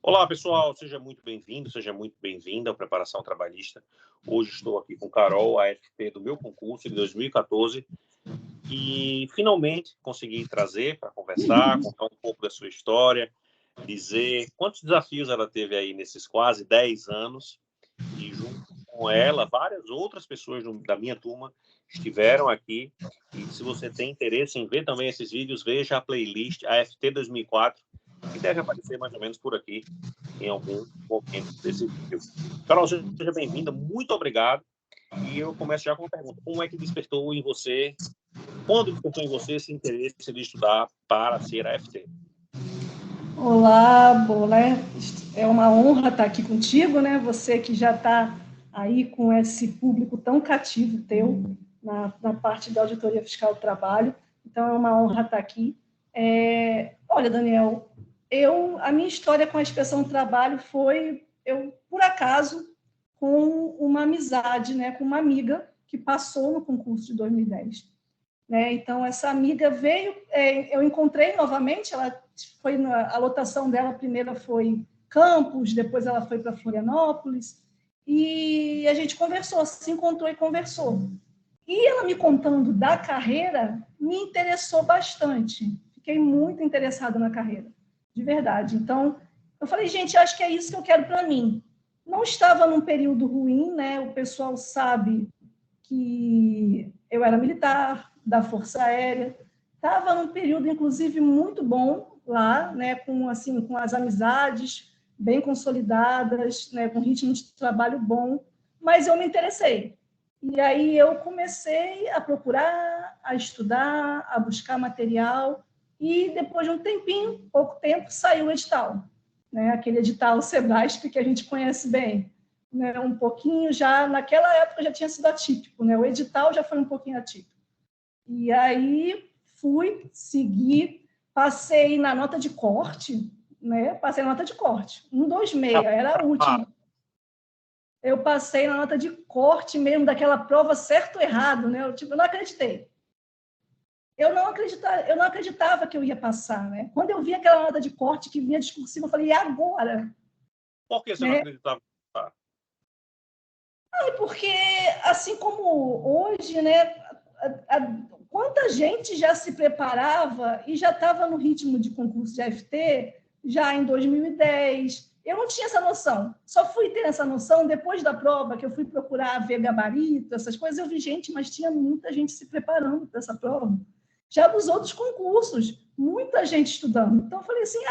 Olá, pessoal, seja muito bem-vindo, seja muito bem-vinda ao Preparação Trabalhista. Hoje estou aqui com Carol, a AFP do meu concurso de 2014, e finalmente consegui trazer para conversar, contar um pouco da sua história, dizer quantos desafios ela teve aí nesses quase 10 anos, e junto com ela, várias outras pessoas da minha turma estiveram aqui. E se você tem interesse em ver também esses vídeos, veja a playlist AFT 2004, que deve aparecer mais ou menos por aqui, em algum momento desse vídeo. Carol, seja bem-vinda, muito obrigado. E eu começo já com uma pergunta: como é que despertou em você, quando despertou em você esse interesse de estudar para ser AFT? Olá, Bolé. É uma honra estar aqui contigo, né? Você que já está aí com esse público tão cativo teu na parte da auditoria fiscal do trabalho. Então, é uma honra estar aqui. Olha, Daniel, a minha história com a inspeção do trabalho foi, por acaso, com uma amizade, né? Com uma amiga que passou no concurso de 2010. Né? Então, essa amiga veio, eu encontrei novamente, a lotação dela primeiro foi Campos, depois ela foi para Florianópolis, e a gente conversou, se encontrou e conversou. E ela me contando da carreira, me interessou bastante, fiquei muito interessada na carreira, de verdade. Então, eu falei, gente, acho que é isso que eu quero para mim. Não estava num período ruim, né? O pessoal sabe que eu era militar, da Força Aérea, estava num período, inclusive, muito bom lá, né, com as amizades bem consolidadas, né, com ritmo de trabalho bom, mas eu me interessei. E aí eu comecei a procurar, a estudar, a buscar material, e depois de um tempinho, pouco tempo, saiu o edital, né, aquele edital Sebrasp que a gente conhece bem. Né, um pouquinho já, naquela época já tinha sido atípico, né? O edital já foi um pouquinho atípico. E aí fui seguir, passei na nota de corte, né? Passei na nota de corte, 126, era a última. Eu passei na nota de corte mesmo, daquela prova certo ou errado, né? Eu não acreditei. Eu não acreditava que eu ia passar, né? Quando eu vi aquela nota de corte que vinha discursiva, eu falei, e agora? Por que você não acreditava? Porque, assim como hoje, né, quanta gente já se preparava e já estava no ritmo de concurso de AFT já em 2010. Eu não tinha essa noção. Só fui ter essa noção depois da prova, que eu fui procurar ver gabarito, essas coisas. Eu vi gente, mas tinha muita gente se preparando para essa prova. Já dos outros concursos, muita gente estudando. Então, eu falei assim,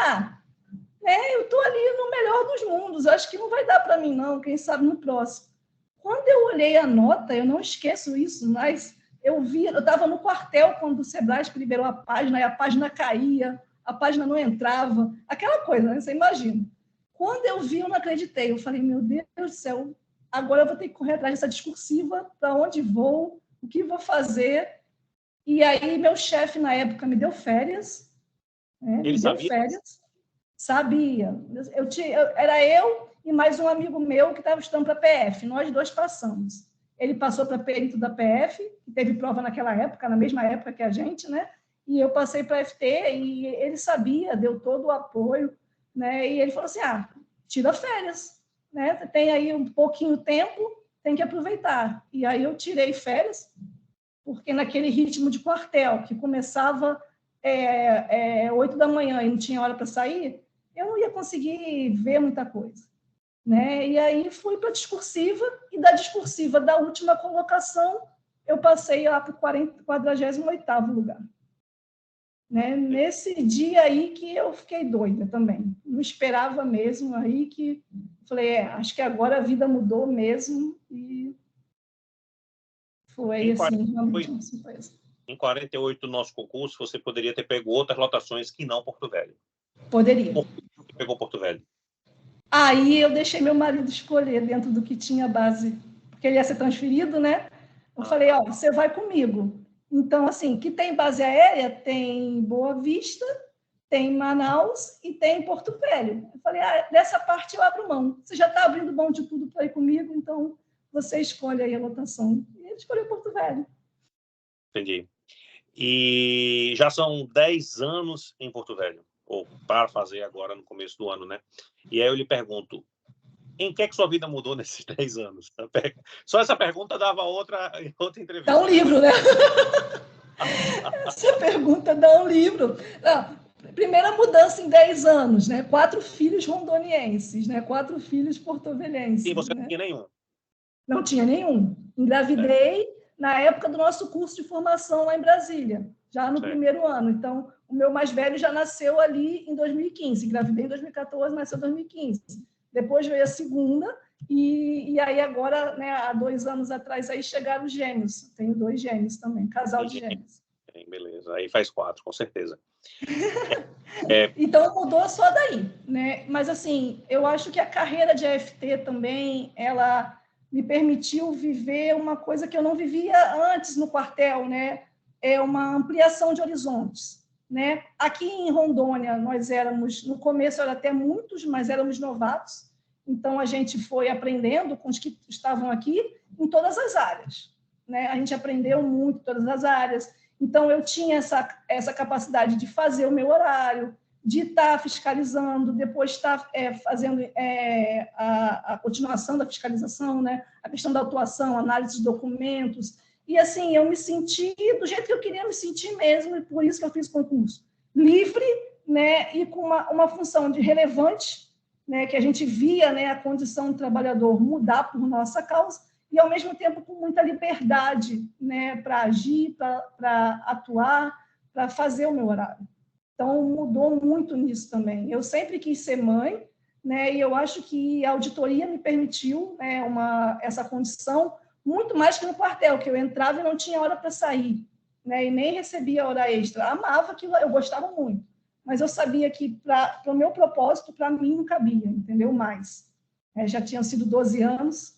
eu estou ali no melhor dos mundos. Acho que não vai dar para mim, não. Quem sabe no próximo. Quando eu olhei a nota, eu não esqueço isso, mas eu estava no quartel quando o Sebrasp liberou a página, e a página caía, a página não entrava, aquela coisa, né? Você imagina. Quando eu vi, eu não acreditei. Eu falei, meu Deus do céu, agora eu vou ter que correr atrás dessa discursiva, para onde vou, o que vou fazer. E aí, meu chefe, na época, me deu férias, né? Ele Me deu sabia? férias, sabia. Era eu e mais um amigo meu que estava estudando para a PF. Nós dois passamos. Ele passou para perito da PF, que teve prova naquela época, na mesma época que a gente, né? E eu passei para a FT e ele sabia, deu todo o apoio, né? E ele falou assim: tira férias, né? Tem aí um pouquinho tempo, tem que aproveitar. E aí eu tirei férias, porque naquele ritmo de quartel, que começava 8 da manhã e não tinha hora para sair, eu não ia conseguir ver muita coisa. Né? E aí fui para a discursiva, e da discursiva da última colocação, eu passei lá para o 48º lugar. Né? Nesse dia aí que eu fiquei doida também. Não esperava mesmo, aí que falei, acho que agora a vida mudou mesmo, e foi assim, realmente uma surpresa. Em 48 do nosso concurso, você poderia ter pego outras lotações que não Porto Velho. Poderia. Por que você pegou Porto Velho? Aí eu deixei meu marido escolher dentro do que tinha base, porque ele ia ser transferido, né? Eu falei, você vai comigo. Então, assim, que tem base aérea, tem Boa Vista, tem Manaus e tem Porto Velho. Eu falei, dessa parte eu abro mão. Você já está abrindo mão de tudo para ir comigo, então você escolhe aí a lotação. E ele escolheu Porto Velho. Entendi. E já são 10 anos em Porto Velho? ou para fazer agora no começo do ano, né? E aí eu lhe pergunto, em que é que sua vida mudou nesses 10 anos? Só essa pergunta dava outra entrevista. Dá um livro, né? Essa pergunta dá um livro. Não, primeira mudança em 10 anos, né? 4 filhos rondonienses, né? 4 filhos porto-velhenses. E você né? não tinha nenhum? Não tinha nenhum. Engravidei na época do nosso curso de formação lá em Brasília, já no primeiro ano. Então, o meu mais velho já nasceu ali em 2015. Engravidei em 2014, nasceu em 2015. Depois veio a segunda, e aí agora, né, há 2 anos atrás, aí chegaram os gêmeos. Tenho 2 gêmeos também, casal de gêmeos. Beleza, aí faz 4, com certeza. Então, mudou só daí, né? Mas, assim, eu acho que a carreira de AFT também, ela me permitiu viver uma coisa que eu não vivia antes no quartel, né? É uma ampliação de horizontes, né? Aqui em Rondônia, nós éramos, no começo era até muitos, mas éramos novatos, então a gente foi aprendendo com os que estavam aqui em todas as áreas, né? A gente aprendeu muito em todas as áreas, então eu tinha essa capacidade de fazer o meu horário, de estar fiscalizando, depois estar fazendo a continuação da fiscalização, né? A questão da autuação, análise de documentos. E, assim, eu me senti do jeito que eu queria me sentir mesmo, e por isso que eu fiz o concurso. Livre, né? E com uma função de relevante, né? Que a gente via, né, a condição do trabalhador mudar por nossa causa, e, ao mesmo tempo, com muita liberdade, né? Para agir, para atuar, para fazer o meu horário. Então, mudou muito nisso também. Eu sempre quis ser mãe, né, e eu acho que a auditoria me permitiu, né, essa condição, muito mais que no quartel, que eu entrava e não tinha hora para sair, né, e nem recebia hora extra. Amava aquilo, eu gostava muito, mas eu sabia que para o meu propósito, para mim, não cabia, entendeu? Mais. Já tinham sido 12 anos.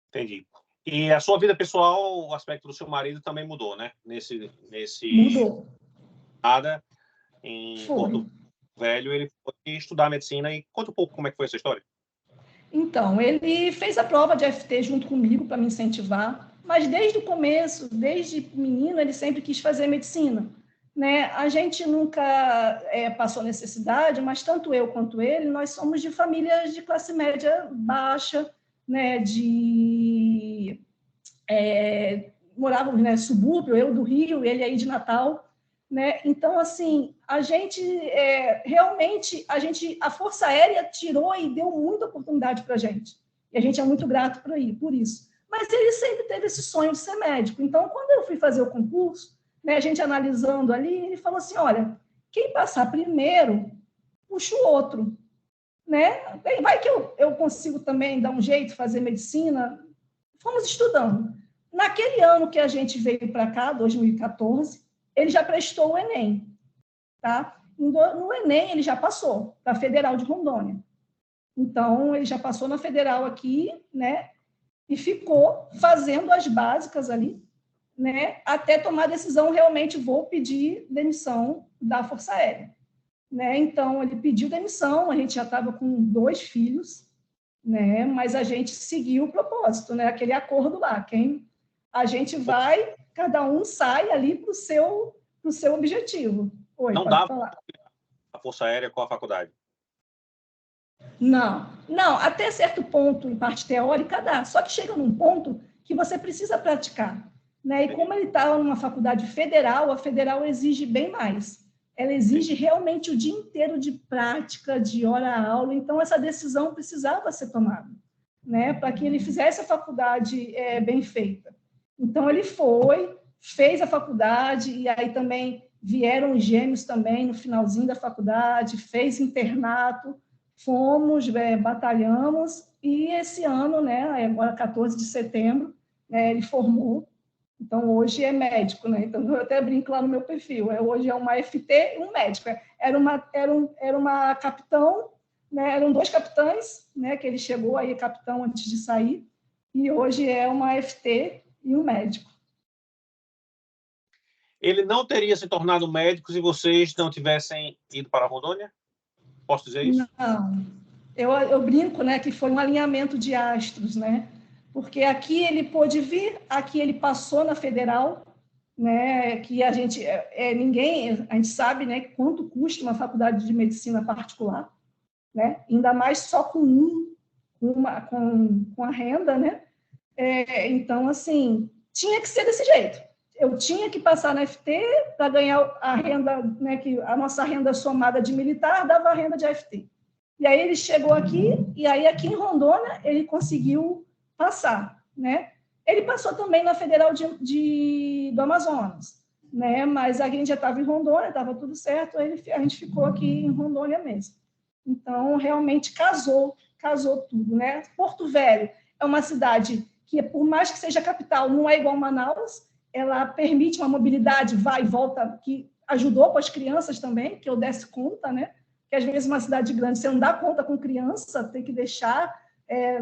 Entendi. E a sua vida pessoal, o aspecto do seu marido também mudou, né? Mudou. Em Porto Velho, ele foi estudar medicina. E conta um pouco como é que foi essa história. Então, ele fez a prova de FT junto comigo para me incentivar, mas desde o começo, desde menino, ele sempre quis fazer medicina. Né? A gente nunca passou necessidade, mas tanto eu quanto ele, nós somos de famílias de classe média baixa, né? Morávamos, né, subúrbio, eu do Rio, ele aí de Natal, né? Então, assim, a gente realmente, a Força Aérea tirou e deu muita oportunidade para a gente, e a gente é muito grato por isso. Mas ele sempre teve esse sonho de ser médico. Então, quando eu fui fazer o concurso, né, a gente analisando ali, ele falou assim, olha, quem passar primeiro, puxa o outro, né? Vai que eu consigo também dar um jeito, fazer medicina. Fomos estudando. Naquele ano que a gente veio para cá, 2014, ele já prestou o Enem. Tá? No Enem, ele já passou para a Federal de Rondônia. Então, ele já passou na Federal aqui, né? E ficou fazendo as básicas ali, né? Até tomar a decisão, realmente vou pedir demissão da Força Aérea. Né? Então, ele pediu demissão, a gente já estava com 2 filhos, né? Mas a gente seguiu o propósito, né? Aquele acordo lá, quem a gente vai, cada um sai ali para o seu objetivo. Oi, não pode dava falar. A Força Aérea com a faculdade? Não, até certo ponto, em parte teórica, dá. Só que chega num ponto que você precisa praticar. Né? E como ele estava numa faculdade federal, a federal exige bem mais. Ela exige realmente o dia inteiro de prática, de hora-aula. Então, essa decisão precisava ser tomada, né? Para que ele fizesse a faculdade bem feita. Então, ele fez a faculdade, e aí também vieram os gêmeos também no finalzinho da faculdade, fez internato, fomos, batalhamos, e esse ano, né, agora 14 de setembro, ele formou. Então, hoje é médico, né? Então, eu até brinco lá no meu perfil. Hoje é uma FT e um médico. Era uma capitão, né? Eram 2 capitães, né? Que ele chegou aí, capitão, antes de sair. E hoje é uma FT e um médico. Ele não teria se tornado médico se vocês não tivessem ido para a Rondônia? Posso dizer isso? Não. Eu brinco, né? Que foi um alinhamento de astros, né? Porque aqui ele pôde vir, aqui ele passou na Federal, né, que a gente a gente sabe, né, quanto custa uma faculdade de medicina particular, né, ainda mais só com a renda, né? Então, assim, tinha que ser desse jeito. Eu tinha que passar na FT para ganhar a renda, né, que a nossa renda somada de militar dava a renda de FT. E aí ele chegou aqui, e aí aqui em Rondônia ele conseguiu passar, né? Ele passou também na Federal do Amazonas, né? Mas a gente já estava em Rondônia, estava tudo certo, a gente ficou aqui em Rondônia mesmo. Então, realmente casou tudo, né? Porto Velho é uma cidade que, por mais que seja capital, não é igual a Manaus, ela permite uma mobilidade, vai e volta, que ajudou com as crianças também, que eu desse conta, né? Que às vezes uma cidade grande você não dá conta com criança, tem que deixar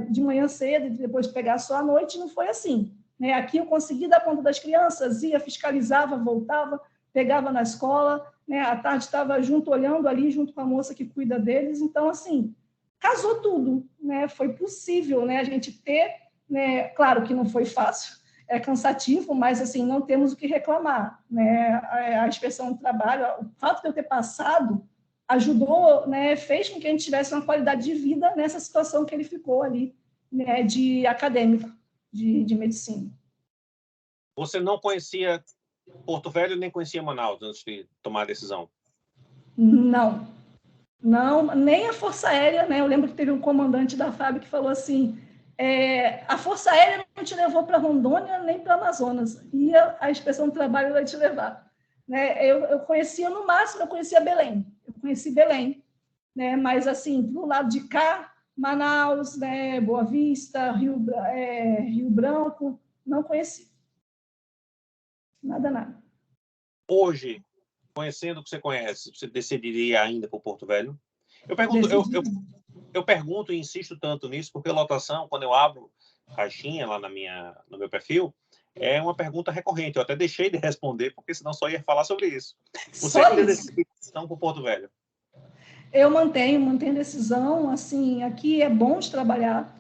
de manhã cedo e depois pegar só à noite, não foi assim, né? Aqui eu consegui dar conta das crianças, ia, fiscalizava, voltava, pegava na escola, né? À tarde estava junto, olhando ali, junto com a moça que cuida deles, então, assim, casou tudo, né? Foi possível, né, a gente ter, né? Claro que não foi fácil, é cansativo, mas, assim, não temos o que reclamar, né? A inspeção do trabalho, o fato de eu ter passado ajudou, né, fez com que a gente tivesse uma qualidade de vida nessa situação que ele ficou ali, né, de acadêmico, de medicina. Você não conhecia Porto Velho nem conhecia Manaus antes de tomar a decisão? Não, nem a Força Aérea, né? Eu lembro que teve um comandante da FAB que falou assim, a Força Aérea não te levou para Rondônia nem para Amazonas, e a inspeção do trabalho vai te levar. Né? Eu conhecia, no máximo, eu conhecia Belém, conheci Belém, né? Mas, assim, do lado de cá, Manaus, né? Boa Vista, Rio Branco, não conheci. Nada. Hoje, conhecendo o que você conhece, você decidiria ainda por Porto Velho? Eu pergunto e insisto tanto nisso, porque lotação, quando eu abro caixinha lá no meu perfil, é uma pergunta recorrente. Eu até deixei de responder, porque senão só ia falar sobre isso. Você ainda decide decisão por Porto Velho? Eu mantenho decisão, assim, aqui é bom de trabalhar.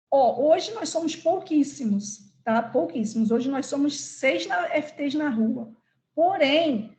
Hoje nós somos pouquíssimos, tá? Pouquíssimos. Hoje nós somos 6 FTs na rua. Porém,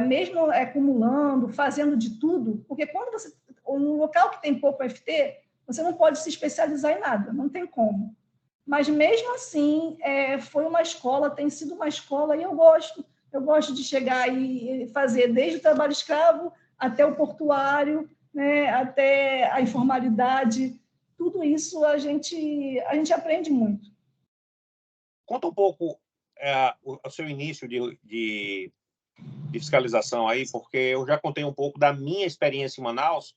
mesmo acumulando, fazendo de tudo, porque quando você, um local que tem pouco FT, você não pode se especializar em nada, não tem como. Mas mesmo assim, foi uma escola, tem sido uma escola, e eu gosto de chegar e fazer desde o trabalho escravo até o portuário, né, até a informalidade, tudo isso a gente aprende muito. Conta um pouco o seu início de fiscalização aí, porque eu já contei um pouco da minha experiência em Manaus,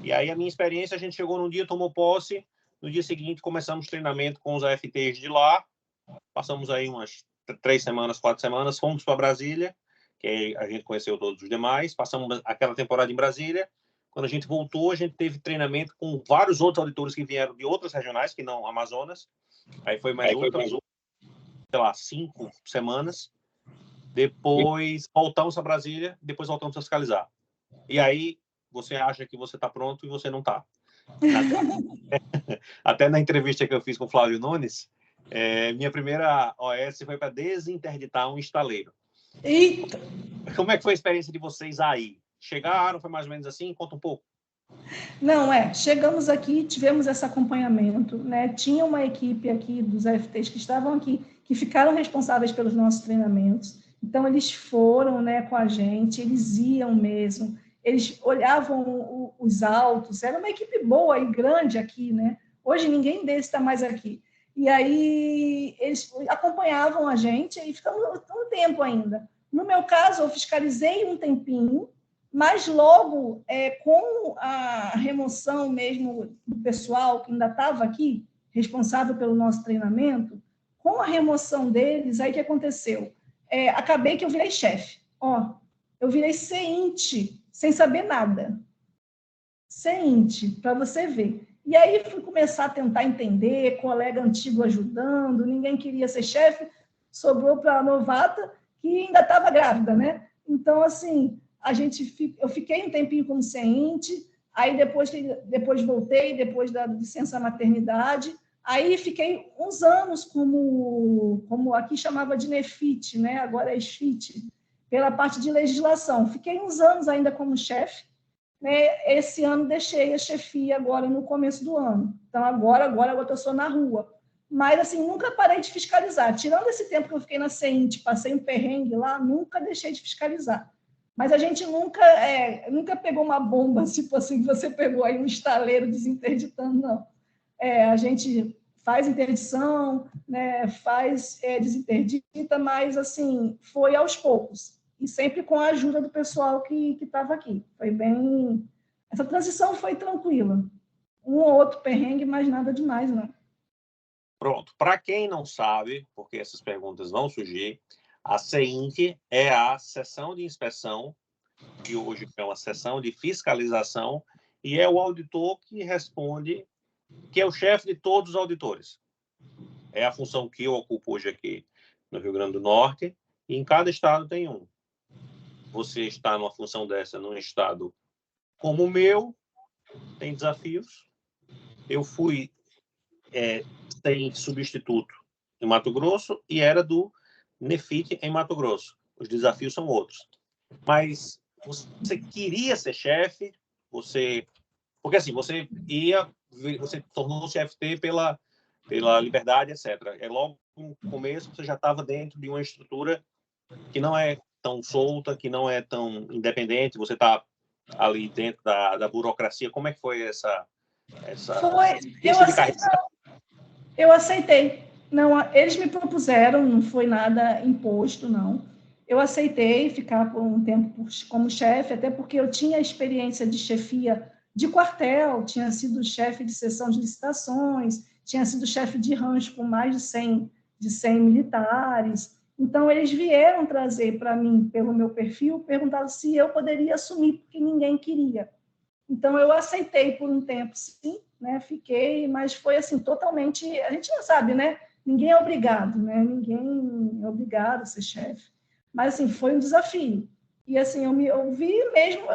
e aí a minha experiência, a gente chegou num dia, tomou posse, no dia seguinte começamos treinamento com os AFTs de lá, passamos aí umas 3 semanas, 4 semanas, fomos para Brasília, que a gente conheceu todos os demais, passamos aquela temporada em Brasília. Quando a gente voltou, a gente teve treinamento com vários outros auditores que vieram de outras regionais, que não Amazonas. Aí foi mais outra, sei lá, 5 semanas. Depois voltamos a Brasília, depois voltamos a fiscalizar. E aí você acha que você está pronto e você não está. Até na entrevista que eu fiz com o Flávio Nunes, minha primeira OS foi para desinterditar um estaleiro. Eita! Como é que foi a experiência de vocês aí? Chegaram, foi mais ou menos assim? Conta um pouco. Não, chegamos aqui, tivemos esse acompanhamento, né? Tinha uma equipe aqui dos AFTs que estavam aqui, que ficaram responsáveis pelos nossos treinamentos. Então, eles foram, né, com a gente, eles iam mesmo, eles olhavam os autos, era uma equipe boa e grande aqui, né? Hoje ninguém desses está mais aqui. E aí eles acompanhavam a gente e ficamos um tempo ainda. No meu caso, eu fiscalizei um tempinho, mas logo, com a remoção mesmo do pessoal que ainda estava aqui, responsável pelo nosso treinamento, com a remoção deles, aí o que aconteceu? Acabei que eu virei chefe. Eu virei CEINT, sem saber nada. CEINT, para você ver. E aí fui começar a tentar entender, colega antigo ajudando, ninguém queria ser chefe, sobrou para a novata, que ainda estava grávida, né? Então, assim, eu fiquei um tempinho como CEINT, aí depois voltei, depois da licença maternidade, Aí fiquei uns anos como aqui chamava de NEFIT, né? Agora é SFIT, pela parte de legislação. Fiquei uns anos ainda como chefe, né? Esse ano deixei a chefia agora no começo do ano. Então, agora eu estou na rua. Mas, assim, nunca parei de fiscalizar. Tirando esse tempo que eu fiquei na CEINT, passei um perrengue lá, nunca deixei de fiscalizar. Mas a gente nunca pegou uma bomba, tipo assim, que você pegou aí um estaleiro desinterditando, não. A gente faz interdição, né, desinterdita, mas, assim, foi aos poucos. E sempre com a ajuda do pessoal que estava aqui. Foi bem... Essa transição foi tranquila. Um ou outro perrengue, mas nada demais, não. Pronto. Para quem não sabe, porque essas perguntas vão surgir, a CEINC é a seção de inspeção, que hoje é uma seção de fiscalização, e é o auditor que responde, que é o chefe de todos os auditores. É a função que eu ocupo hoje aqui no Rio Grande do Norte, e em cada estado tem um. Você está numa função dessa num estado como o meu, tem desafios. Eu fui sem substituto em Mato Grosso e era do NEFIT em Mato Grosso. Os desafios são outros. Mas você queria ser chefe, porque assim, você tornou-se FT pela liberdade, etc. Logo no começo você já estava dentro de uma estrutura que não é tão solta, que não é tão independente, você está ali dentro da burocracia. Como é que foi essa eu aceitei. Não, eles me propuseram, não foi nada imposto, não. Eu aceitei ficar por um tempo como chefe, até porque eu tinha experiência de chefia de quartel, tinha sido chefe de seção de licitações, tinha sido chefe de rancho com mais de 100 militares. Então, eles vieram trazer para mim, pelo meu perfil, perguntaram se eu poderia assumir, porque ninguém queria. Então, eu aceitei por um tempo, sim, né? Fiquei, mas foi assim, totalmente... A gente não sabe, né? Ninguém é obrigado, né? Ninguém é obrigado a ser chefe. Mas, assim, foi um desafio. E, assim, eu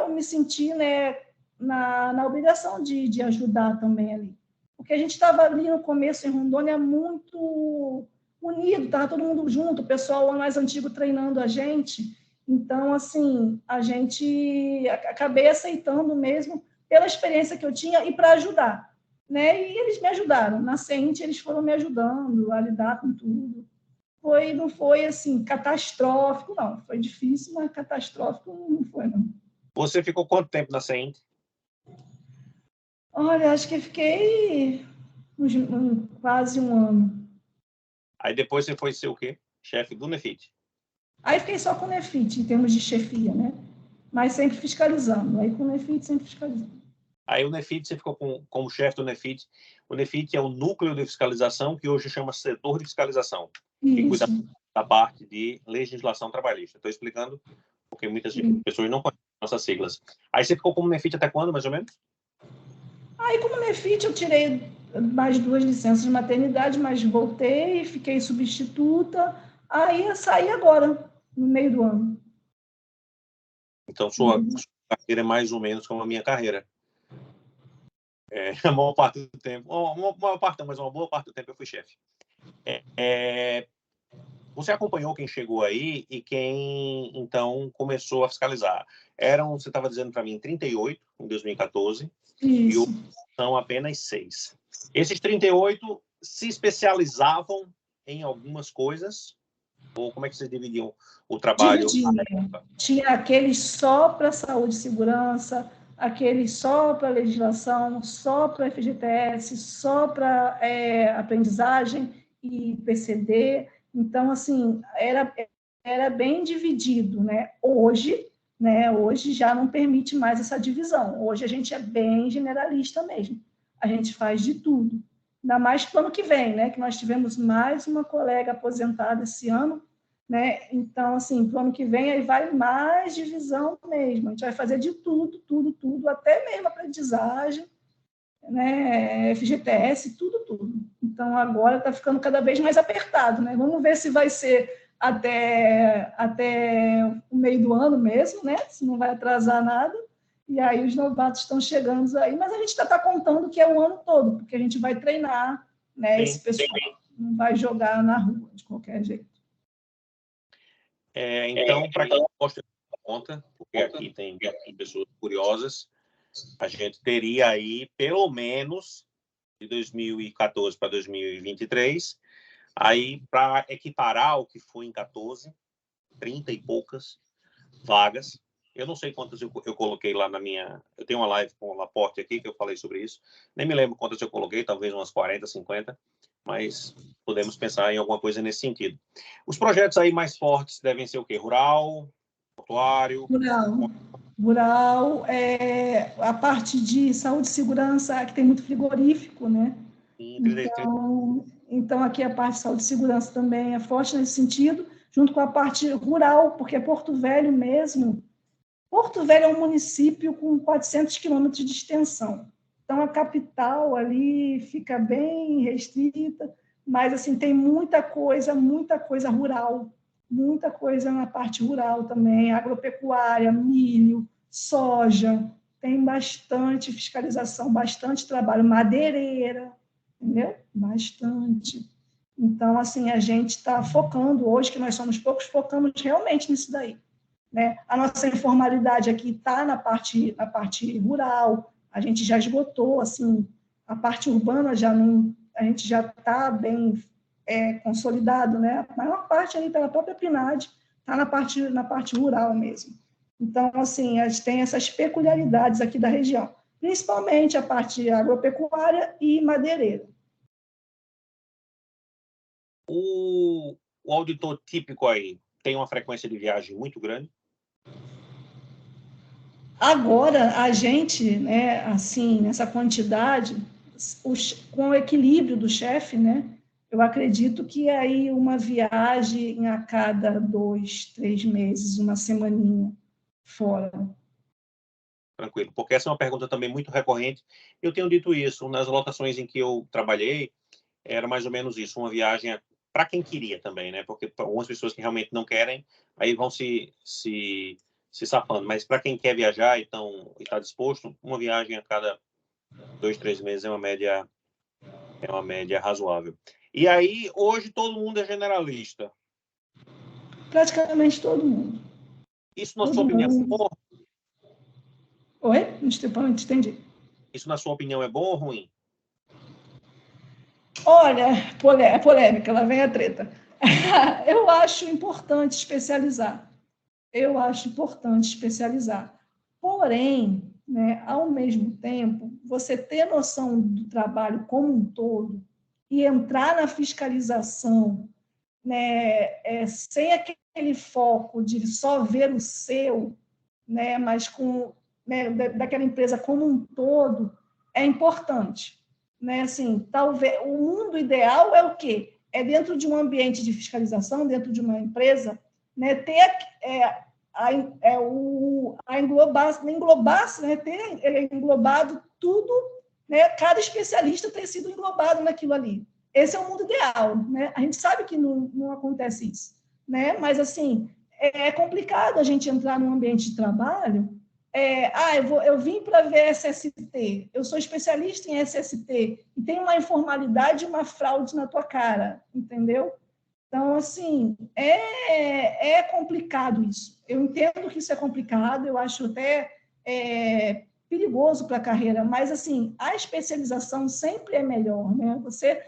me senti, né, na obrigação de ajudar também ali. Porque a gente estava ali no começo, em Rondônia, muito unido, estava todo mundo junto, o pessoal mais antigo treinando a gente. Então, assim, a gente acabei aceitando mesmo pela experiência que eu tinha e para ajudar, né? E eles me ajudaram. Na CEINT, eles foram me ajudando a lidar com tudo. Não foi, assim, catastrófico, não. Foi difícil, mas catastrófico não foi, não. Você ficou quanto tempo na CEINT? Olha, acho que fiquei quase um ano. Aí depois você foi ser o quê? Chefe do NEFIT? Aí fiquei só com o NEFIT, em termos de chefia, né? Mas sempre fiscalizando. Aí com o NEFIT, sempre fiscalizando. Aí o NEFIT, você ficou como chefe do NEFIT. O NEFIT é o núcleo de fiscalização, que hoje chama setor de fiscalização, que cuida da parte de legislação trabalhista. Estou explicando porque muitas pessoas não conhecem nossas siglas. Aí você ficou como NEFIT até quando, mais ou menos? Aí, como NEFIT, eu tirei mais 2 licenças de maternidade, mas voltei, fiquei substituta. Aí eu saí agora, no meio do ano. Então, sua carreira é mais ou menos como a minha carreira. A maior parte do tempo, mas uma boa parte do tempo eu fui chefe. Você acompanhou quem chegou aí e quem, então, começou a fiscalizar. Você estava dizendo para mim, 38 em 2014, Isso. e hoje são apenas 6. Esses 38 se especializavam em algumas coisas? Ou como é que vocês dividiam o trabalho? Tinha aqueles só para saúde e segurança, aqueles só para legislação, só para FGTS, só para aprendizagem e PCD. Então, assim, era bem dividido, né? Hoje já não permite mais essa divisão. Hoje a gente é bem generalista mesmo. A gente faz de tudo. Ainda mais para o ano que vem, né? Que nós tivemos mais uma colega aposentada esse ano, né? Então, assim, para o ano que vem aí vai mais divisão mesmo. A gente vai fazer de tudo, até mesmo aprendizagem, né? FGTS, tudo. Então, agora está ficando cada vez mais apertado, né? Vamos ver se vai ser até o meio do ano mesmo, né? Se não vai atrasar nada. E aí os novatos estão chegando aí, mas a gente está contando que é o ano todo, porque a gente vai treinar, né, esse pessoal. Não vai jogar na rua, de qualquer jeito. Então, para quem gosta de conta, porque aqui tem pessoas curiosas, a gente teria aí, pelo menos, de 2014 para 2023, aí para equiparar o que foi em 14, 30 e poucas vagas. Eu não sei quantas eu coloquei lá na minha... Eu tenho uma live com o Laporte aqui, que eu falei sobre isso. Nem me lembro quantas eu coloquei, talvez umas 40, 50, mas podemos pensar em alguma coisa nesse sentido. Os projetos aí mais fortes devem ser o quê? Rural, portuário? Rural, a parte de saúde e segurança, que tem muito frigorífico, né? Então, aqui a parte de saúde e segurança também é forte nesse sentido, junto com a parte rural, porque Porto Velho mesmo... Porto Velho é um município com 400 quilômetros de extensão. Então, a capital ali fica bem restrita, mas assim, tem muita coisa rural, muita coisa na parte rural também, agropecuária, milho, soja, tem bastante fiscalização, bastante trabalho, madeireira, entendeu? Bastante. Então, assim, a gente está focando, hoje que nós somos poucos, focamos realmente nisso daí. Né? A nossa informalidade aqui está na parte rural, a gente já esgotou, assim, a parte urbana já não, a gente já está bem consolidado, né? A maior parte aí pela própria PNAD está na parte rural mesmo. Então, assim, a gente tem essas peculiaridades aqui da região, principalmente a parte agropecuária e madeireira. O auditor típico aí tem uma frequência de viagem muito grande? Agora, a gente, né, assim, nessa quantidade, com o equilíbrio do chefe, né, eu acredito que aí uma viagem a cada 2, 3 meses, uma semaninha fora. Tranquilo, porque essa é uma pergunta também muito recorrente. Eu tenho dito isso, nas lotações em que eu trabalhei, era mais ou menos isso, uma viagem para quem queria também, né? Porque algumas pessoas que realmente não querem, aí vão se safando. Mas para quem quer viajar e está disposto, uma viagem a cada 2, 3 meses é uma média razoável. E aí, hoje, todo mundo é generalista. Praticamente todo mundo. Isso, na sua opinião, é bom? Oi? Não entendi. Isso, na sua opinião, é bom ou ruim? Olha, polêmica, lá vem a treta. Eu acho importante especializar. Porém, né, ao mesmo tempo, você ter noção do trabalho como um todo e entrar na fiscalização, né, sem aquele foco de só ver o seu, né, mas daquela empresa como um todo, é importante. Né? Assim, talvez o mundo ideal é o quê? É dentro de um ambiente de fiscalização, dentro de uma empresa, né, ter englobar, né, ter englobado tudo, né, cada especialista ter sido englobado naquilo ali. Esse é o mundo ideal, né? A gente sabe que não acontece isso, né? Mas assim, é complicado a gente entrar num ambiente de trabalho. Eu vim para ver SST, eu sou especialista em SST, e tem uma informalidade e uma fraude na tua cara, entendeu? Então, assim, é complicado isso. Eu entendo que isso é complicado, eu acho até perigoso para a carreira, mas, assim, a especialização sempre é melhor, né? Você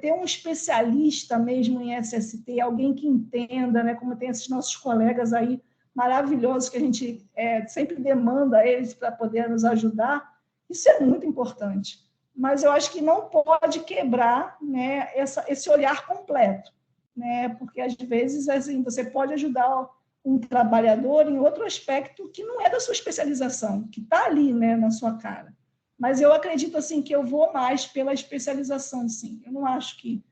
ter um especialista mesmo em SST, alguém que entenda, né? Como tem esses nossos colegas aí maravilhosos que a gente sempre demanda eles para poder nos ajudar, isso é muito importante. Mas eu acho que não pode quebrar, né, esse olhar completo, né? Porque às vezes assim, você pode ajudar um trabalhador em outro aspecto que não é da sua especialização, que está ali, né, na sua cara. Mas eu acredito assim que eu vou mais pela especialização, sim. Eu não acho que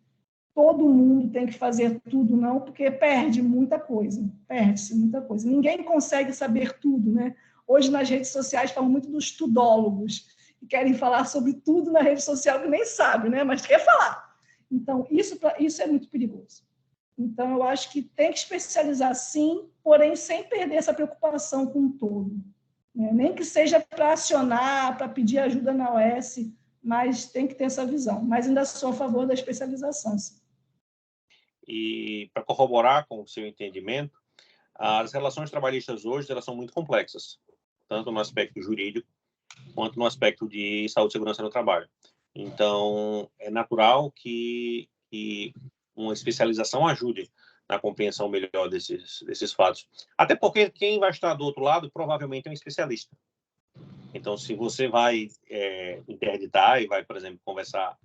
todo mundo tem que fazer tudo, não, porque perde-se muita coisa. Ninguém consegue saber tudo, né? Hoje, nas redes sociais, falam muito dos tudólogos, que querem falar sobre tudo na rede social, que nem sabe, né? Mas quer falar. Então, isso é muito perigoso. Então, eu acho que tem que especializar, sim, porém, sem perder essa preocupação com o todo. Né? Nem que seja para acionar, para pedir ajuda na OS, mas tem que ter essa visão. Mas ainda sou a favor da especialização. Sim. E para corroborar com o seu entendimento, as relações trabalhistas hoje elas são muito complexas, tanto no aspecto jurídico quanto no aspecto de saúde e segurança no trabalho. Então, é natural que uma especialização ajude na compreensão melhor desses fatos. Até porque quem vai estar do outro lado provavelmente é um especialista. Então, se você vai interditar e vai, por exemplo, conversar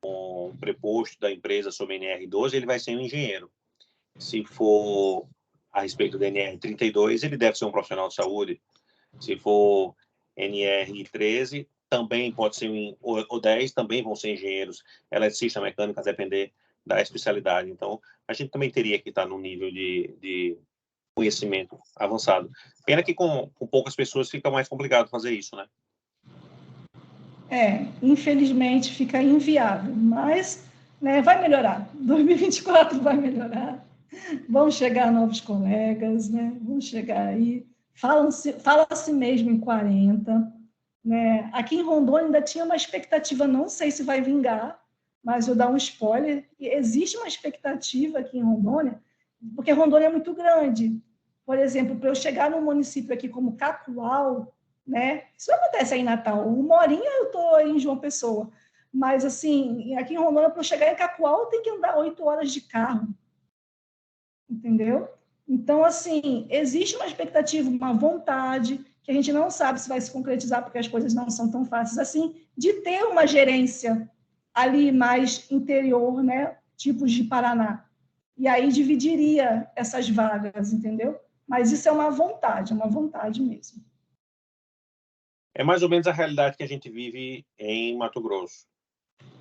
com o preposto da empresa sobre NR12, ele vai ser um engenheiro. Se for a respeito do NR32, ele deve ser um profissional de saúde. Se for NR13, também pode ser ou 10, também vão ser engenheiros, eletricistas, mecânicos, a depender da especialidade. Então, a gente também teria que estar num nível de conhecimento avançado. Pena que com poucas pessoas fica mais complicado fazer isso, né? Infelizmente fica inviável, mas né, vai melhorar. 2024 vai melhorar. Vão chegar novos colegas, né? Vão chegar aí. Fala-se mesmo em 40. Né? Aqui em Rondônia ainda tinha uma expectativa, não sei se vai vingar, mas vou dar um spoiler. Existe uma expectativa aqui em Rondônia, porque Rondônia é muito grande. Por exemplo, para eu chegar num município aqui como Cacoal, né? Isso acontece aí em Natal. Uma horinha eu estou em João Pessoa. Mas, assim, aqui em Rondônia, para eu chegar em Cacoal, eu tenho que andar 8 horas de carro. Entendeu? Então, assim, existe uma expectativa, uma vontade, que a gente não sabe se vai se concretizar, porque as coisas não são tão fáceis assim, de ter uma gerência ali mais interior, né? Tipos de Paraná. E aí dividiria essas vagas, entendeu? Mas isso é uma vontade mesmo. É mais ou menos a realidade que a gente vive em Mato Grosso.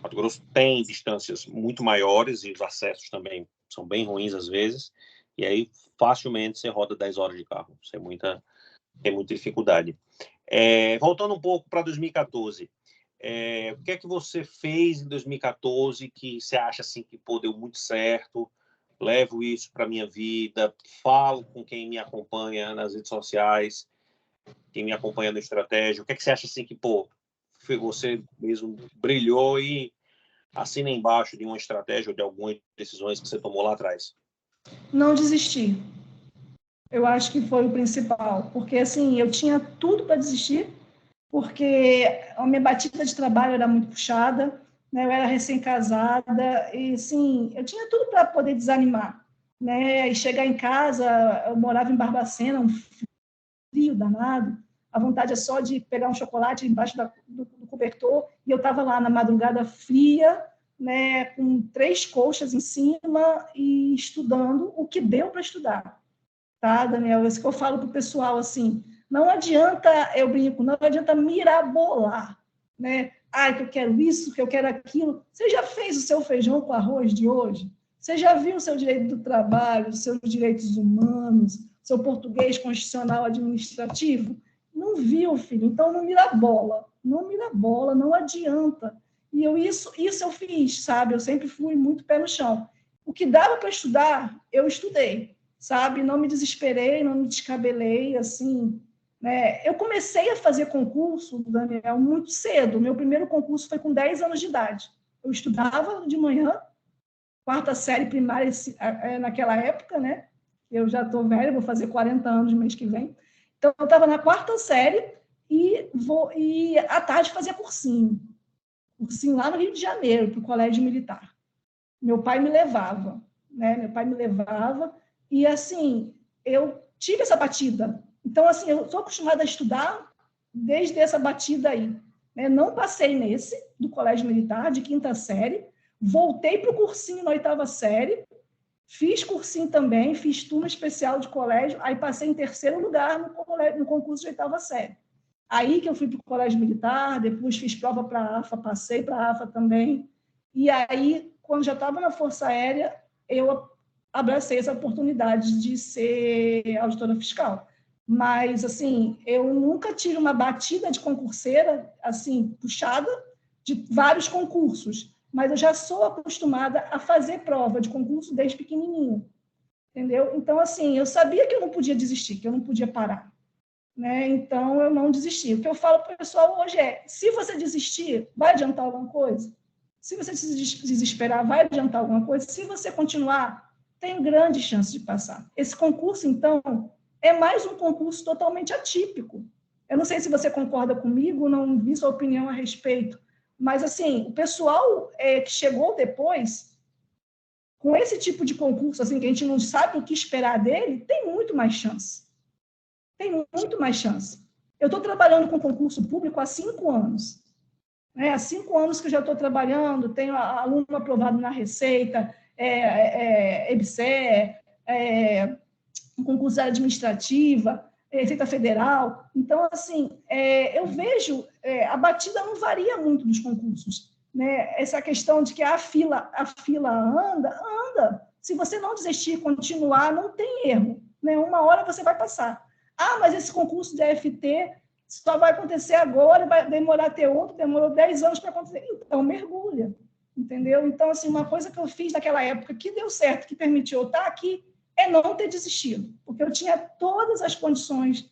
Mato Grosso tem distâncias muito maiores e os acessos também são bem ruins às vezes, e aí facilmente você roda 10 horas de carro. Isso tem muita dificuldade. Voltando um pouco para 2014, o que é que você fez em 2014 que você acha assim que deu muito certo? Levo isso para a minha vida, falo com quem me acompanha nas redes sociais, quem me acompanha no Estratégia. O que é que você acha assim que, você mesmo brilhou e assina embaixo de uma estratégia ou de algumas decisões que você tomou lá atrás? Não desistir. Eu acho que foi o principal, porque assim, eu tinha tudo para desistir, porque a minha batida de trabalho era muito puxada, né? Eu era recém-casada e, sim, eu tinha tudo para poder desanimar, né? E chegar em casa, eu morava em Barbacena, um frio danado, a vontade é só de pegar um chocolate embaixo do cobertor, e eu estava lá na madrugada fria, né, com 3 colchas em cima e estudando o que deu para estudar. Tá, Daniel? Isso que eu falo para o pessoal, assim, não adianta, eu brinco, não adianta mirabolar, né? Que eu quero isso, que eu quero aquilo. Você já fez o seu feijão com arroz de hoje? Você já viu o seu direito do trabalho, os seus direitos humanos, seu português constitucional administrativo? Não viu, filho. Então, não mirabola, não adianta. E isso eu fiz, sabe? Eu sempre fui muito pé no chão. O que dava para estudar, eu estudei, sabe? Não me desesperei, não me descabelei, assim, né? Eu comecei a fazer concurso, Daniel, muito cedo. Meu primeiro concurso foi com 10 anos de idade. Eu estudava de manhã, 4ª série primária naquela época, né? Eu já estou velha, vou fazer 40 anos no mês que vem. Então, eu estava na 4ª série e à tarde fazia cursinho lá no Rio de Janeiro, para o Colégio Militar. Meu pai me levava, né? Meu pai me levava e, assim, eu tive essa batida. Então, assim, eu sou acostumada a estudar desde essa batida aí. Né? Não passei nesse, do Colégio Militar, de 5ª série, voltei para o cursinho na 8ª série, fiz cursinho também, fiz turma especial de colégio, aí passei em 3º lugar no concurso de 8ª série. Aí que eu fui para o Colégio Militar, depois fiz prova para a AFA, passei para a AFA também, e aí, quando já estava na Força Aérea, eu abracei essa oportunidade de ser auditora fiscal. Mas, assim, eu nunca tive uma batida de concurseira, assim, puxada, de vários concursos, mas eu já sou acostumada a fazer prova de concurso desde pequenininho, entendeu? Então, assim, eu sabia que eu não podia desistir, que eu não podia parar, né? Então, eu não desisti. O que eu falo para o pessoal hoje é, se você desistir, vai adiantar alguma coisa? Se você se desesperar, vai adiantar alguma coisa? Se você continuar, tem grande chance de passar. Esse concurso, então, é mais um concurso totalmente atípico. Eu não sei se você concorda comigo, não vi sua opinião a respeito, mas, assim, o pessoal que chegou depois, com esse tipo de concurso, assim, que a gente não sabe o que esperar dele, tem muito mais chance. Tem muito mais chance. Eu estou trabalhando com concurso público há 5 anos. Há 5 anos que eu já estou trabalhando, tenho aluno aprovado na Receita, EBSER, concurso administrativa, Receita Federal. Então, assim, eu vejo, a batida não varia muito dos concursos. Né? Essa questão de que a fila anda. Se você não desistir e continuar, não tem erro. Né? Uma hora você vai passar. Ah, mas esse concurso de AFT só vai acontecer agora, vai demorar a ter outro, demorou 10 anos para acontecer. Então, mergulha, entendeu? Então, assim, uma coisa que eu fiz naquela época que deu certo, que permitiu eu estar aqui, é não ter desistido, porque eu tinha todas as condições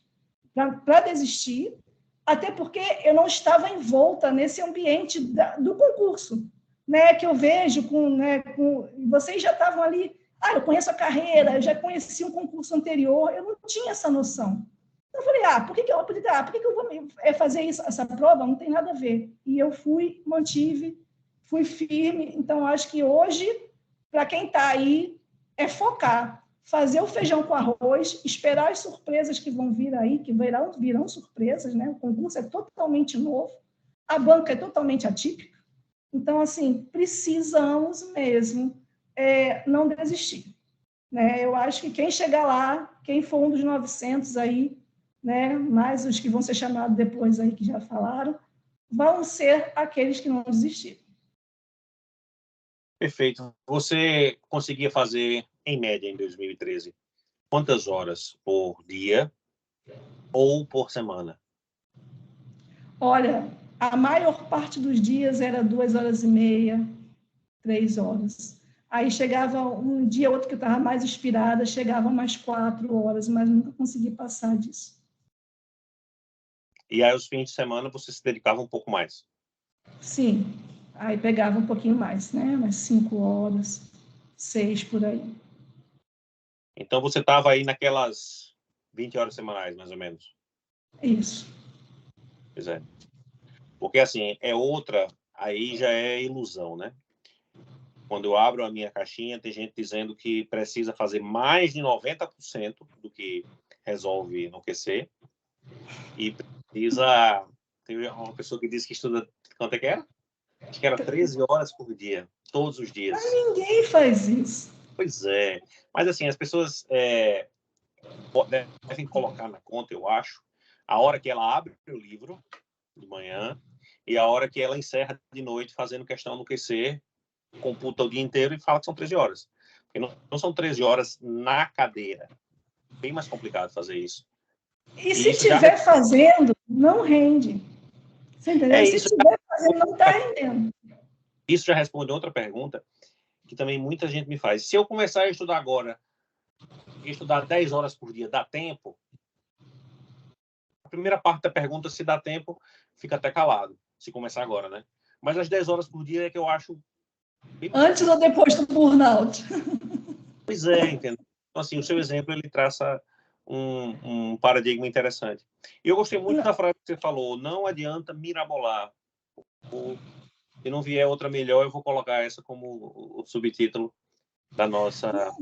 para desistir, até porque eu não estava envolta nesse ambiente do concurso, né, que eu vejo vocês já estavam ali, eu conheço a carreira, eu já conheci um concurso anterior, eu não tinha essa noção. Eu falei, por que eu vou fazer essa prova? Não tem nada a ver. E eu mantive, fui firme. Então, acho que hoje, para quem está aí, é focar, fazer o feijão com arroz, esperar as surpresas que vão vir aí, que virão surpresas, né? O concurso é totalmente novo, a banca é totalmente atípica. Então, assim, precisamos mesmo não desistir. Né? Eu acho que quem chegar lá, quem for um dos 900 aí, né, mais os que vão ser chamados depois aí, que já falaram, vão ser aqueles que não desistiram. Perfeito. Você conseguia fazer, em média, em 2013, quantas horas por dia ou por semana? Olha, a maior parte dos dias era 2h30, 3 horas. Aí chegava um dia, outro que eu estava mais inspirada, chegava mais 4 horas, mas nunca consegui passar disso. E aí, os fins de semana, você se dedicava um pouco mais? Sim. Aí pegava um pouquinho mais, né? Umas 5 horas, 6 por aí. Então, você estava aí naquelas 20 horas semanais, mais ou menos? Isso. Pois é. Porque, assim, aí já é ilusão, né? Quando eu abro a minha caixinha, tem gente dizendo que precisa fazer mais de 90% do que resolve no QC. E precisa... Tem uma pessoa que disse que estuda... Quanto é que era? Acho que era 13 horas por dia, todos os dias. Mas ninguém faz isso. Pois é. Mas, assim, as pessoas devem colocar na conta, eu acho, a hora que ela abre o livro de manhã e a hora que ela encerra de noite fazendo questão no QC, computa o dia inteiro e fala que são 13 horas. Porque não são 13 horas na cadeira. Bem mais complicado fazer isso. E se estiver fazendo, não rende. Você entendeu? Se estiver fazendo, não está rendendo. Isso já responde outra pergunta que também muita gente me faz. Se eu começar a estudar agora, estudar 10 horas por dia, dá tempo? A primeira parte da pergunta, se dá tempo, fica até calado, se começar agora, né? Mas as 10 horas por dia é que eu acho... Antes ou depois do burnout? Pois é, entendeu? Então, assim, o seu exemplo, ele traça um paradigma interessante. E eu gostei muito da frase que você falou, não adianta mirabolar. Se não vier outra melhor, eu vou colocar essa como o subtítulo da nossa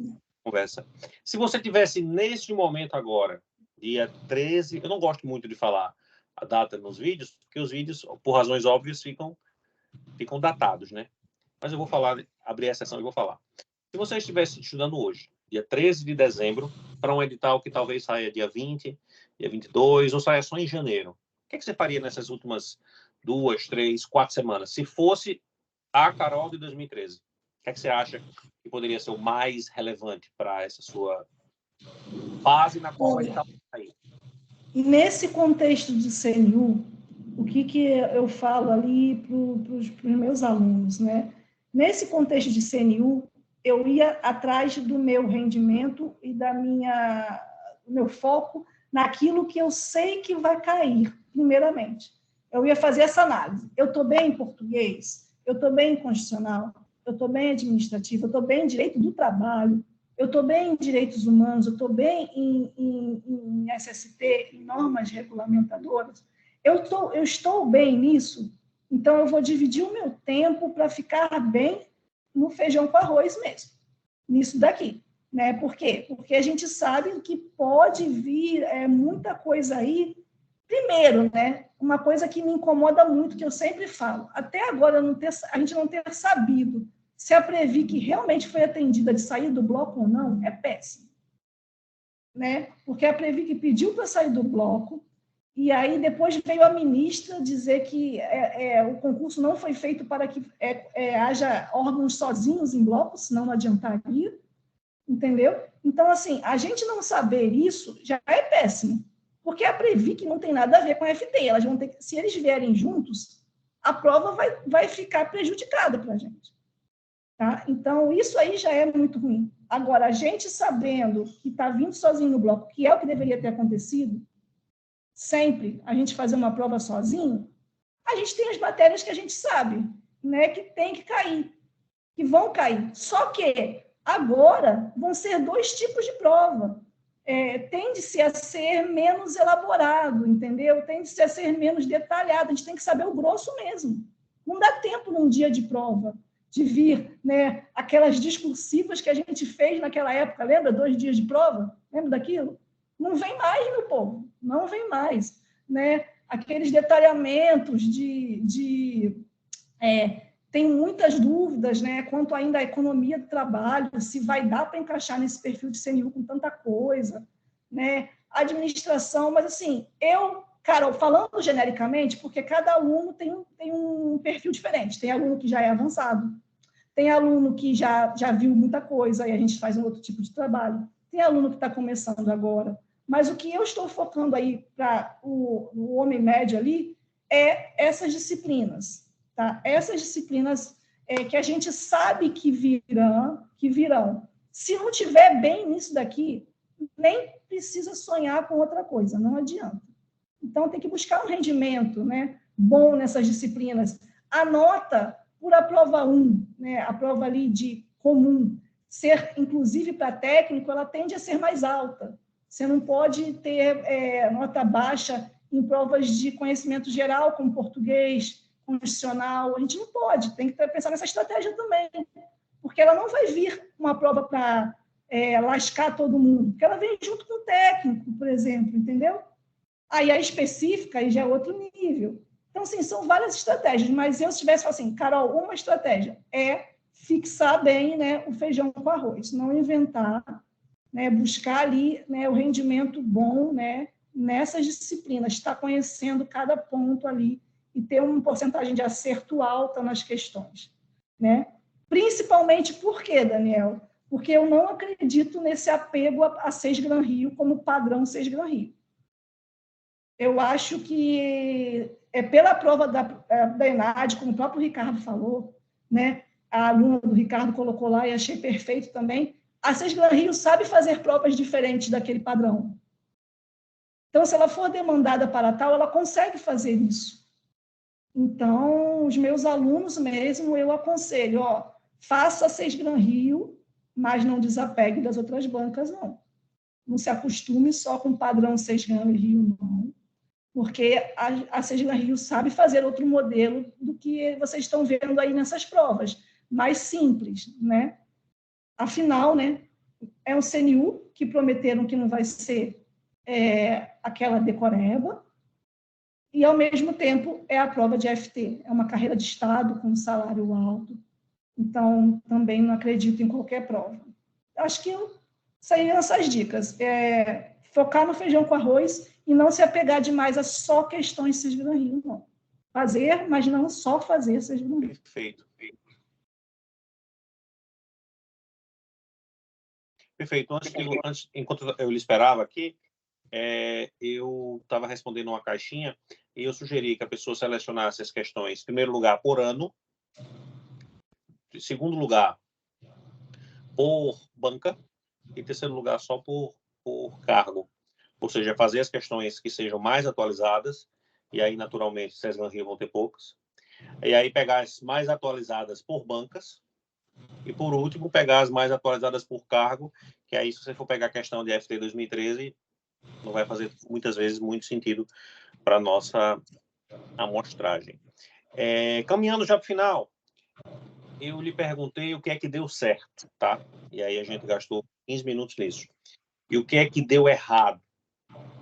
conversa. Se você tivesse, neste momento agora, dia 13, eu não gosto muito de falar a data nos vídeos, porque os vídeos, por razões óbvias, ficam datados, né? Mas eu vou abrir a sessão e vou falar. Se você estivesse estudando hoje, dia 13 de dezembro, para um edital que talvez saia dia 20, dia 22, ou saia só em janeiro, o que você faria nessas últimas 2, 3, 4 semanas? Se fosse a Carol de 2013, o que você acha que poderia ser o mais relevante para essa sua base na qual o edital sair? Nesse contexto de CNU, o que eu falo ali para os meus alunos, né? Nesse contexto de CNU, eu ia atrás do meu rendimento e do meu foco naquilo que eu sei que vai cair, primeiramente. Eu ia fazer essa análise. Eu estou bem em português? Eu estou bem em constitucional? Eu estou bem em administrativo? Eu estou bem em direito do trabalho? Eu estou bem em direitos humanos? Eu estou bem em SST, em normas regulamentadoras? Eu estou bem nisso? Então, eu vou dividir o meu tempo para ficar bem no feijão com arroz mesmo, nisso daqui. Né? Por quê? Porque a gente sabe que pode vir muita coisa aí. Primeiro, né, uma coisa que me incomoda muito, que eu sempre falo, até agora a gente não ter sabido se a Previc realmente foi atendida de sair do bloco ou não, é péssimo. Né? Porque a Previc pediu para sair do bloco, e aí depois veio a ministra dizer que o concurso não foi feito para que haja órgãos sozinhos em blocos, senão não adiantaria, entendeu? Então, assim, a gente não saber isso já é péssimo, porque a Previc não tem nada a ver com a FT, elas vão ter, se eles vierem juntos, a prova vai ficar prejudicada para a gente. Tá? Então, isso aí já é muito ruim. Agora, a gente sabendo que está vindo sozinho no bloco, que é o que deveria ter acontecido, sempre a gente fazer uma prova sozinho, a gente tem as matérias que a gente sabe, né, que tem que cair, que vão cair. Só que agora vão ser 2 tipos de prova. Tende-se a ser menos elaborado, entendeu? Tende-se a ser menos detalhado. A gente tem que saber o grosso mesmo. Não dá tempo num dia de prova de vir, né, aquelas discursivas que a gente fez naquela época, lembra? 2 dias de prova? Lembra daquilo? Não vem mais, meu povo, não vem mais. Né? Aqueles detalhamentos tem muitas dúvidas, né, quanto ainda à economia do trabalho, se vai dar para encaixar nesse perfil de CNU com tanta coisa, né, administração, mas assim, Carol, falando genericamente, porque cada aluno tem um perfil diferente, tem aluno que já é avançado, tem aluno que já viu muita coisa e a gente faz um outro tipo de trabalho, tem aluno que está começando agora, mas o que eu estou focando aí para o homem médio ali é essas disciplinas. Tá? Essas disciplinas que a gente sabe que virão. Se não tiver bem nisso daqui, nem precisa sonhar com outra coisa, não adianta. Então, tem que buscar um rendimento, né, bom nessas disciplinas. A nota por a prova 1, né, a prova ali de comum, ser, inclusive, para técnico, ela tende a ser mais alta. Você não pode ter nota baixa em provas de conhecimento geral, como português, constitucional, a gente não pode, tem que pensar nessa estratégia também, porque ela não vai vir uma prova para lascar todo mundo, porque ela vem junto com o técnico, por exemplo, entendeu? Aí a específica aí já é outro nível. Então, assim, são várias estratégias, mas eu, se tivesse falado assim, Carol, uma estratégia é fixar bem, né, o feijão com arroz, não inventar, né, buscar ali, né, o rendimento bom, né, nessas disciplinas, estar conhecendo cada ponto ali e ter uma porcentagem de acerto alta nas questões, né? Principalmente por quê, Daniel? Porque eu não acredito nesse apego a 6 Gran Rio como padrão 6 Gran Rio. Eu acho que pela prova da ENAD, como o próprio Ricardo falou, né? A aluna do Ricardo colocou lá e achei perfeito também, a 6 Gran Rio sabe fazer provas diferentes daquele padrão. Então, se ela for demandada para tal, ela consegue fazer isso. Então, os meus alunos mesmo, eu aconselho, faça 6 Gran Rio, mas não desapegue das outras bancas, não. Não se acostume só com o padrão 6 Gran Rio, não. Porque a 6 Gran Rio sabe fazer outro modelo do que vocês estão vendo aí nessas provas, mais simples, né? Afinal, né, é um CNU que prometeram que não vai ser aquela decoreba, e, ao mesmo tempo, é a prova de FT. É uma carreira de Estado com um salário alto. Então, também não acredito em qualquer prova. Acho que saíram essas dicas. Focar no feijão com arroz e não se apegar demais a só questões Cis Gran Rio, não. Fazer, mas não só fazer Cis Gran Rio. Perfeito. Perfeito. Enquanto eu lhe esperava aqui, eu estava respondendo uma caixinha e eu sugeri que a pessoa selecionasse as questões, em primeiro lugar, por ano, em segundo lugar, por banca, e em terceiro lugar, só por cargo. ou seja, fazer as questões que sejam mais atualizadas, e aí, naturalmente, Ceslan Rio vão ter poucas, e aí pegar as mais atualizadas por bancas, e, por último, pegar as mais atualizadas por cargo, que aí, se você for pegar a questão de FT 2013, não vai fazer, muitas vezes, muito sentido para a nossa amostragem. Caminhando já para o final, eu lhe perguntei o que é que deu certo, tá? E aí a gente gastou 15 minutos nisso. E o que é que deu errado?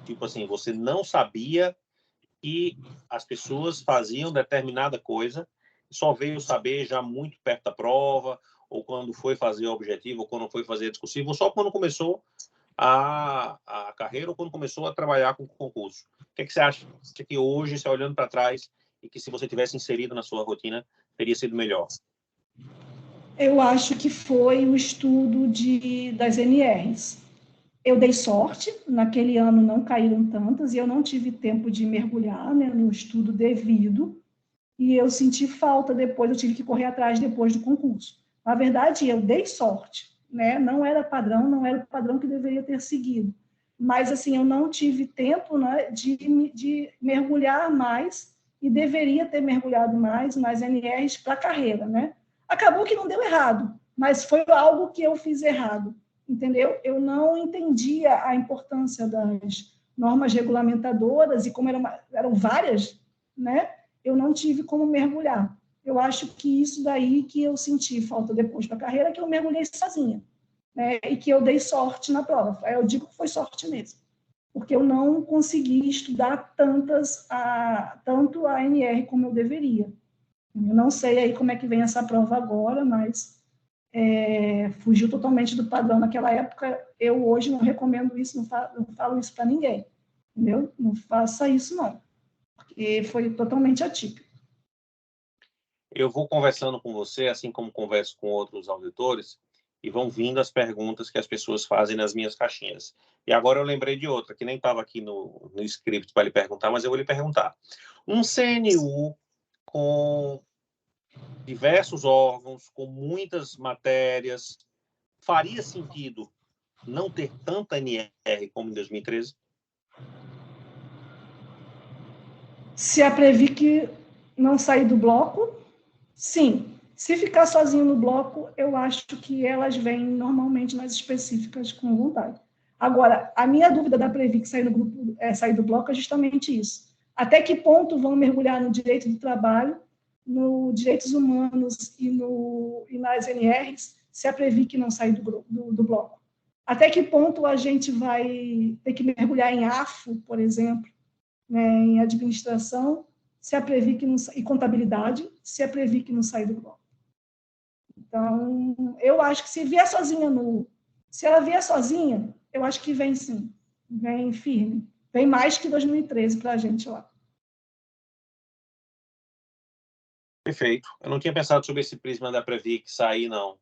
Tipo assim, você não sabia que as pessoas faziam determinada coisa, só veio saber já muito perto da prova, ou quando foi fazer o objetivo, ou quando foi fazer a discursiva, ou só quando começou a carreira, ou quando começou a trabalhar com o concurso. O que é que você acha que hoje, você olhando para trás, e que se você tivesse inserido na sua rotina, teria sido melhor? Eu acho que foi o estudo das NRs. Eu dei sorte, naquele ano não caíram tantas, e eu não tive tempo de mergulhar, né, no estudo devido, e eu senti falta depois, eu tive que correr atrás depois do concurso. Na verdade, eu dei sorte, né, não era o padrão que deveria ter seguido, mas, assim, eu não tive tempo, né, de mergulhar mais, e deveria ter mergulhado mais nas NRs para a carreira, né? Acabou que não deu errado, mas foi algo que eu fiz errado, entendeu? Eu não entendia a importância das normas regulamentadoras, e como eram várias, né? Eu não tive como mergulhar. Eu acho que isso daí que eu senti falta depois da carreira, que eu mergulhei sozinha, né? E que eu dei sorte na prova. Eu digo que foi sorte mesmo, porque eu não consegui estudar tanto a NR como eu deveria. Eu não sei aí como é que vem essa prova agora, mas fugiu totalmente do padrão naquela época. Eu hoje não recomendo isso, não falo isso para ninguém, entendeu? Não faça isso, não, porque foi totalmente atípico. Eu vou conversando com você, assim como converso com outros auditores, e vão vindo as perguntas que as pessoas fazem nas minhas caixinhas. E agora eu lembrei de outra, que nem estava aqui no script para lhe perguntar, mas eu vou lhe perguntar. Um CNU com diversos órgãos, com muitas matérias, faria sentido não ter tanta NR como em 2013? Se a Previc não sair do bloco, sim. Se ficar sozinho no bloco, eu acho que elas vêm normalmente nas específicas com vontade. Agora, a minha dúvida da Previc sair do bloco é justamente isso. Até que ponto vão mergulhar no direito do trabalho, no direitos humanos e nas NRs, se a Previc não sair do bloco? Até que ponto a gente vai ter que mergulhar em AFO, por exemplo, né, em administração, se a Previc não, e contabilidade, se a Previc não sair do bloco? Então, eu acho que se ela vier sozinha, eu acho que vem sim, vem firme, vem mais que 2013 para a gente lá. Perfeito. Eu não tinha pensado sobre esse prisma da Previc sair, não.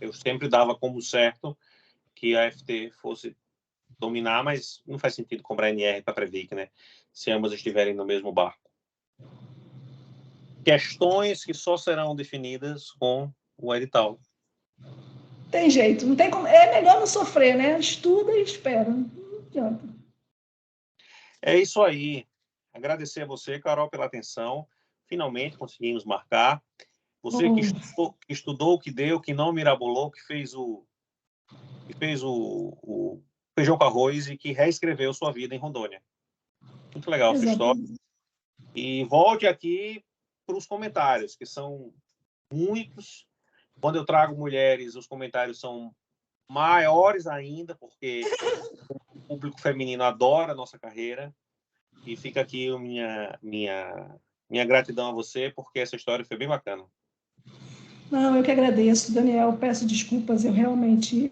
Eu sempre dava como certo que a FT fosse dominar, mas não faz sentido comprar NR para Previc, né? Se ambas estiverem no mesmo barco. Questões que só serão definidas com o edital. Tem jeito, não tem como. É melhor não sofrer, né? Estuda e espera. Não adianta. É isso aí. Agradecer a você, Carol, pela atenção. Finalmente conseguimos marcar. Você que estudou, que deu, que não mirabolou, que fez o feijão com arroz e que reescreveu sua vida em Rondônia. Muito legal essa história. E volte aqui para os comentários, que são muitos. Quando eu trago mulheres, os comentários são maiores ainda, porque o público feminino adora a nossa carreira. E fica aqui minha gratidão a você, porque essa história foi bem bacana. Não, eu que agradeço, Daniel. Peço desculpas, eu realmente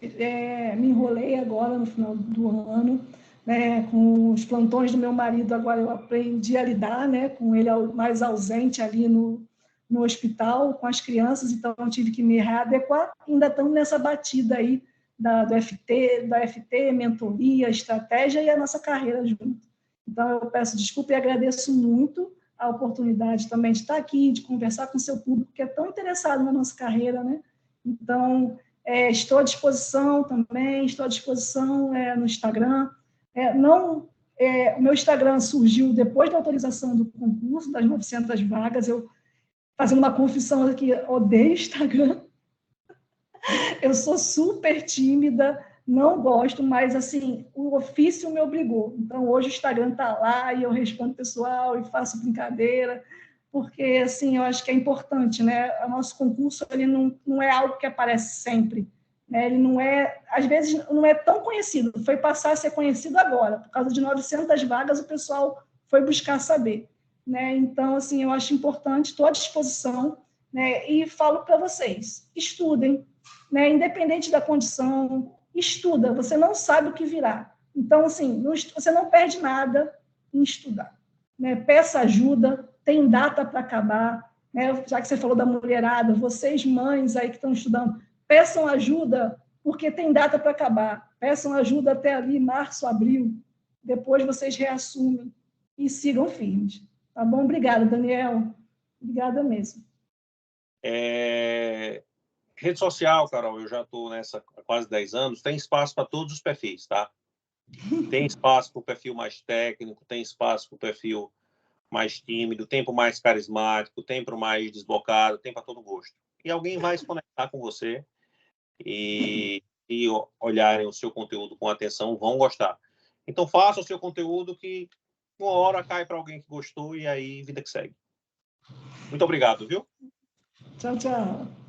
me enrolei agora no final do ano, né, com os plantões do meu marido. Agora eu aprendi a lidar, né, com ele mais ausente ali no hospital, com as crianças, então eu tive que me readequar. Ainda estamos nessa batida aí da FT, mentoria, estratégia e a nossa carreira junto. Então eu peço desculpa e agradeço muito a oportunidade também de estar aqui, de conversar com o seu público, que é tão interessado na nossa carreira, né? Então, estou à disposição também, estou à disposição no Instagram, O meu Instagram surgiu depois da autorização do concurso, das 900 vagas. Eu, fazendo uma confissão aqui, odeio Instagram. Eu sou super tímida, não gosto, mas, assim, o ofício me obrigou. Então, hoje o Instagram está lá e eu respondo pessoal e faço brincadeira, porque, assim, eu acho que é importante, né? O nosso concurso, ele não é algo que aparece sempre, né? Ele não é, às vezes, não é tão conhecido. Foi passar a ser conhecido agora. Por causa de 900 vagas, o pessoal foi buscar saber, né? Então, assim, eu acho importante, estou à disposição, né? E falo para vocês, estudem, né? Independente da condição, estuda, você não sabe o que virá. Então, assim, você não perde nada em estudar, né? Peça ajuda, tem data para acabar, né? Já que você falou da mulherada, vocês mães aí que estão estudando, peçam ajuda, porque tem data para acabar. Peçam ajuda até ali, março, abril. Depois vocês reassumem e sigam firmes. Tá bom? Obrigada, Daniel. Obrigada mesmo. Rede social, Carol, eu já estou nessa há quase 10 anos, tem espaço para todos os perfis, tá? Tem espaço para o perfil mais técnico, tem espaço para o perfil mais tímido, tem para o mais carismático, tem para o mais desbocado, tem para todo gosto. E alguém vai se conectar com você e olharem o seu conteúdo com atenção, vão gostar. Então, faça o seu conteúdo que uma hora cai para alguém que gostou e aí vida que segue. Muito obrigado, viu? Tchau, tchau.